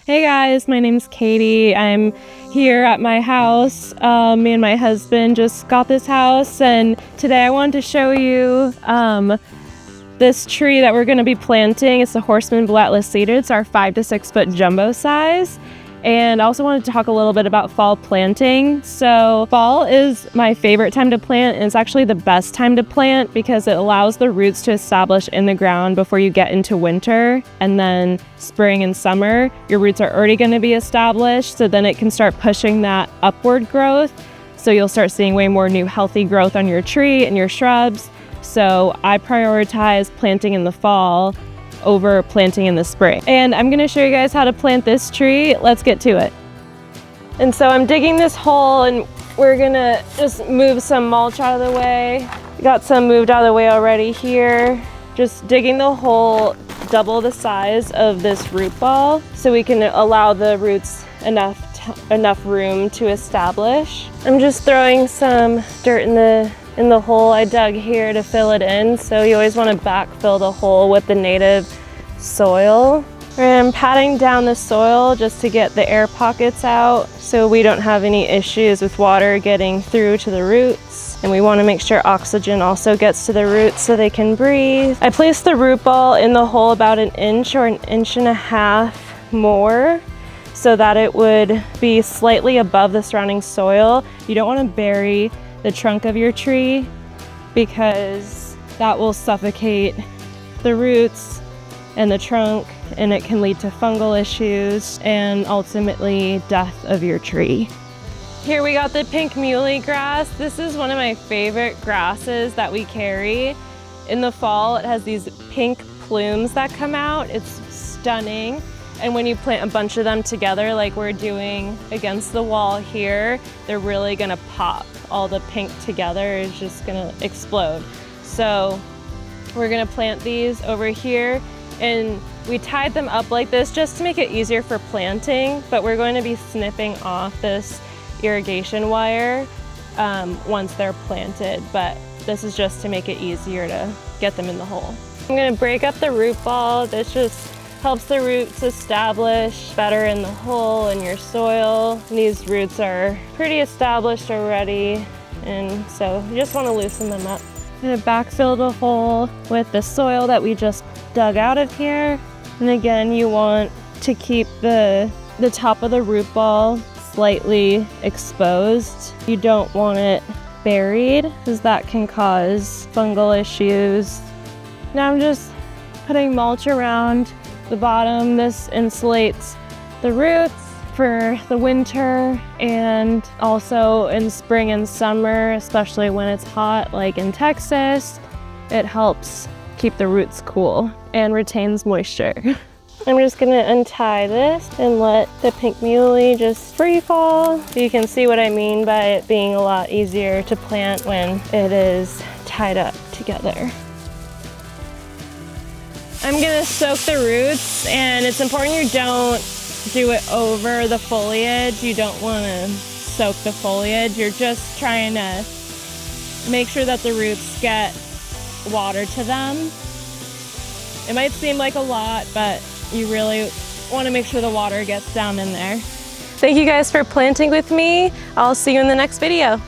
Hey guys, my name's Katie. I'm here at my house. Me and my husband just got this house, and today I wanted to show you this tree that we're going to be planting. It's the Horstmann Blattlass Cedar. It's our 5 to 6 foot jumbo size. And I also wanted to talk a little bit about fall planting. So fall is my favorite time to plant, and it's actually the best time to plant because it allows the roots to establish in the ground before you get into winter. And then spring and summer, your roots are already going to be established, so then it can start pushing that upward growth. So you'll start seeing way more new healthy growth on your tree and your shrubs. So I prioritize planting in the fall over planting in the spring. And I'm gonna show you guys how to plant this tree. Let's get to it. And so I'm digging this hole, and we're gonna just move some mulch out of the way. Got some moved out of the way already here. Just digging the hole double the size of this root ball so we can allow the roots enough room to establish. I'm just throwing some dirt in the hole I dug here to fill it in. So you always want to backfill the hole with the native soil. And I'm patting down the soil just to get the air pockets out so we don't have any issues with water getting through to the roots. And we want to make sure oxygen also gets to the roots so they can breathe. I placed the root ball in the hole about 1 inch or 1.5 inches more so that it would be slightly above the surrounding soil. You don't want to bury the trunk of your tree because that will suffocate the roots and the trunk, and it can lead to fungal issues and ultimately death of your tree. Here we got the pink muhly grass. This is one of my favorite grasses that we carry. In the fall, it has these pink plumes that come out. It's stunning. And when you plant a bunch of them together like we're doing against the wall here, they're really gonna pop. All the pink together is just gonna explode. So we're gonna plant these over here, and we tied them up like this just to make it easier for planting, but we're going to be snipping off this irrigation wire once they're planted, but this is just to make it easier to get them in the hole. I'm gonna break up the root ball. This just helps the roots establish better in the hole and your soil. And these roots are pretty established already, and so you just want to loosen them up. I'm gonna backfill the hole with the soil that we just dug out of here. And again, you want to keep the top of the root ball slightly exposed. You don't want it buried because that can cause fungal issues. Now I'm just putting mulch around the bottom. This insulates the roots for the winter, and also in spring and summer, especially when it's hot like in Texas, it helps keep the roots cool and retains moisture. I'm just gonna untie this and let the pink muhly just free fall. You can see what I mean by it being a lot easier to plant when it is tied up together. I'm gonna soak the roots, and it's important you don't do it over the foliage. You don't wanna soak the foliage. You're just trying to make sure that the roots get water to them. It might seem like a lot, but you really wanna make sure the water gets down in there. Thank you guys for planting with me. I'll see you in the next video.